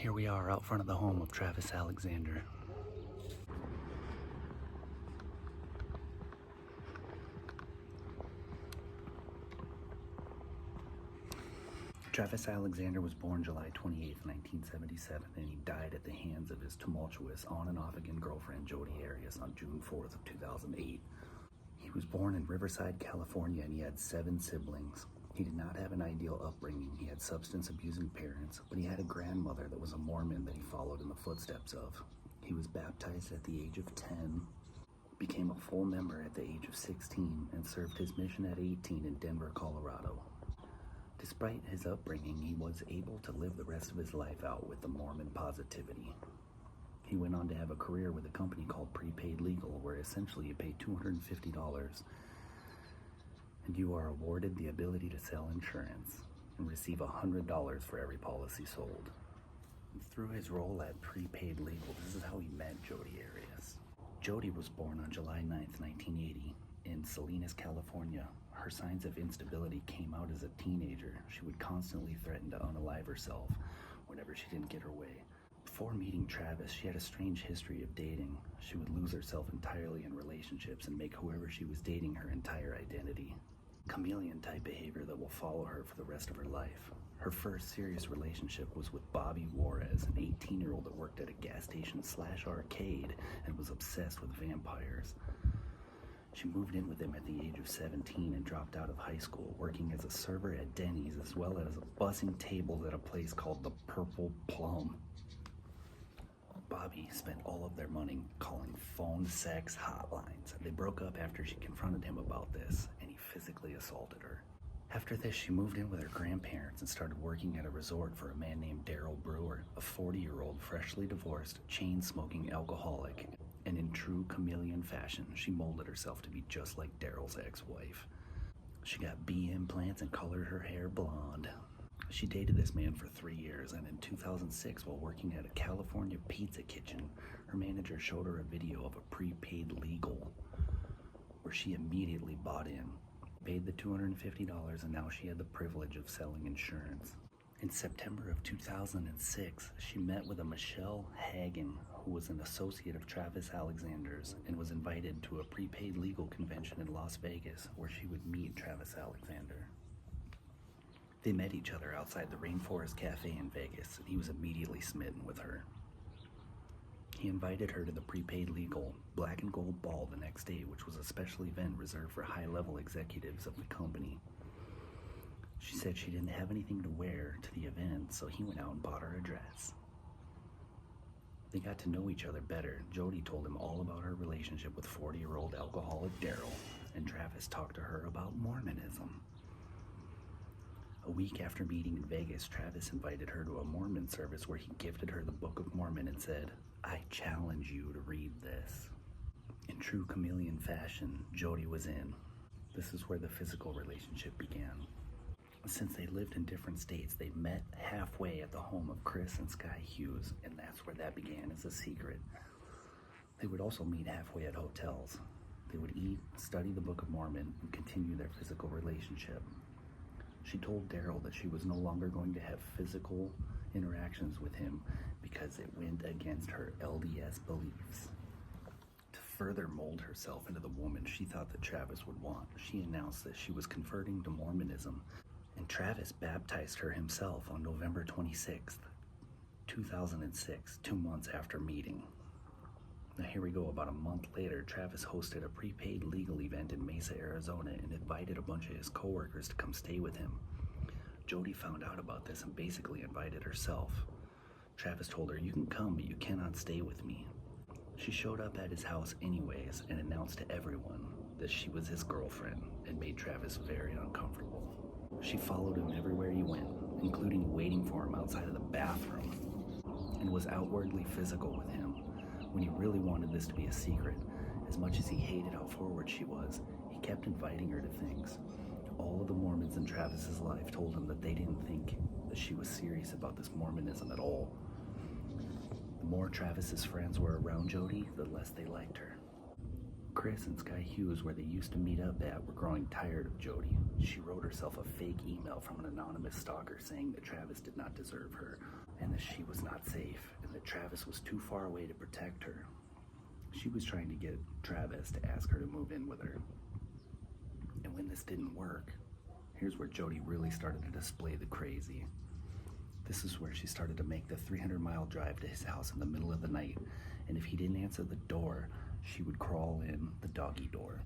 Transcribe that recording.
Here we are out front of the home of Travis Alexander. Travis Alexander was born July 28, 1977, and he died at the hands of his tumultuous on and off again girlfriend Jodi Arias on June 4th of 2008. He was born in Riverside, California, and he had 7 siblings. He did not have an ideal upbringing. He had substance abusing parents, but he had a grandmother that was a Mormon that he followed in the footsteps of. He was baptized at the age of 10, became a full member at the age of 16, and served his mission at 18 in Denver, Colorado. Despite his upbringing, he was able to live the rest of his life out with the Mormon positivity. He went on to have a career with a company called Prepaid Legal, where essentially you pay $250 and you are awarded the ability to sell insurance and receive $100 for every policy sold. Through his role at Prepaid Legal, this is how he met Jodi Arias. Jodi was born on July 9th, 1980 in Salinas, California. Her signs of instability came out as a teenager. She would constantly threaten to unalive herself whenever she didn't get her way. Before meeting Travis, she had a strange history of dating. She would lose herself entirely in relationships and make whoever she was dating her entire identity. Chameleon type behavior that will follow her for the rest of her life. Her first serious relationship was with Bobby Juarez, an 18-year-old that worked at a gas station / arcade and was obsessed with vampires. She moved in with him at the age of 17 and dropped out of high school, working as a server at Denny's as well as bussing tables at a place called the Purple Plum. Bobby spent all of their money calling phone sex hotlines. They broke up after she confronted him about this, and he physically assaulted her. After this, she moved in with her grandparents and started working at a resort for a man named Daryl Brewer, a 40-year-old freshly divorced, chain-smoking alcoholic. And in true chameleon fashion, she molded herself to be just like Daryl's ex-wife. She got bee implants and colored her hair blonde. She dated this man for 3 years, and in 2006, while working at a California pizza kitchen, her manager showed her a video of a Prepaid Legal, where she immediately bought in, paid the $250, and now she had the privilege of selling insurance. In September of 2006, she met with a Michelle Hagan, who was an associate of Travis Alexander's, and was invited to a Prepaid Legal convention in Las Vegas, where she would meet Travis Alexander. They met each other outside the Rainforest Cafe in Vegas, and he was immediately smitten with her. He invited her to the Prepaid Legal Black and Gold Ball the next day, which was a special event reserved for high-level executives of the company. She said she didn't have anything to wear to the event, so he went out and bought her a dress. They got to know each other better. Jodi told him all about her relationship with 40-year-old alcoholic Daryl, and Travis talked to her about Mormonism. A week after meeting in Vegas, Travis invited her to a Mormon service where he gifted her the Book of Mormon and said, "I challenge you to read this." In true chameleon fashion, Jodi was in. This is where the physical relationship began. Since they lived in different states, they met halfway at the home of Chris and Sky Hughes, and that's where that began as a secret. They would also meet halfway at hotels. They would eat, study the Book of Mormon, and continue their physical relationship. She told Daryl that she was no longer going to have physical interactions with him because it went against her LDS beliefs. To further mold herself into the woman she thought that Travis would want, she announced that she was converting to Mormonism, and Travis baptized her himself on November 26th, 2006, 2 months after meeting. Now here we go, about a month later, Travis hosted a Prepaid Legal event in Mesa, Arizona, and invited a bunch of his coworkers to come stay with him. Jodi found out about this and basically invited herself. Travis told her, "You can come, but you cannot stay with me." She showed up at his house anyways and announced to everyone that she was his girlfriend and made Travis very uncomfortable. She followed him everywhere he went, including waiting for him outside of the bathroom, and was outwardly physical with him when he really wanted this to be a secret. As much as he hated how forward she was, he kept inviting her to things. All of the Mormons in Travis's life told him that they didn't think that she was serious about this Mormonism at all. The more Travis's friends were around Jodi, the less they liked her. Chris and Sky Hughes, where they used to meet up at, were growing tired of Jodi. She wrote herself a fake email from an anonymous stalker saying that Travis did not deserve her. and that she was not safe, and that Travis was too far away to protect her. She was trying to get Travis to ask her to move in with her. And when this didn't work, here's where Jodi really started to display the crazy. This is where she started to make the 300-mile drive to his house in the middle of the night, and if he didn't answer the door, she would crawl in the doggy door.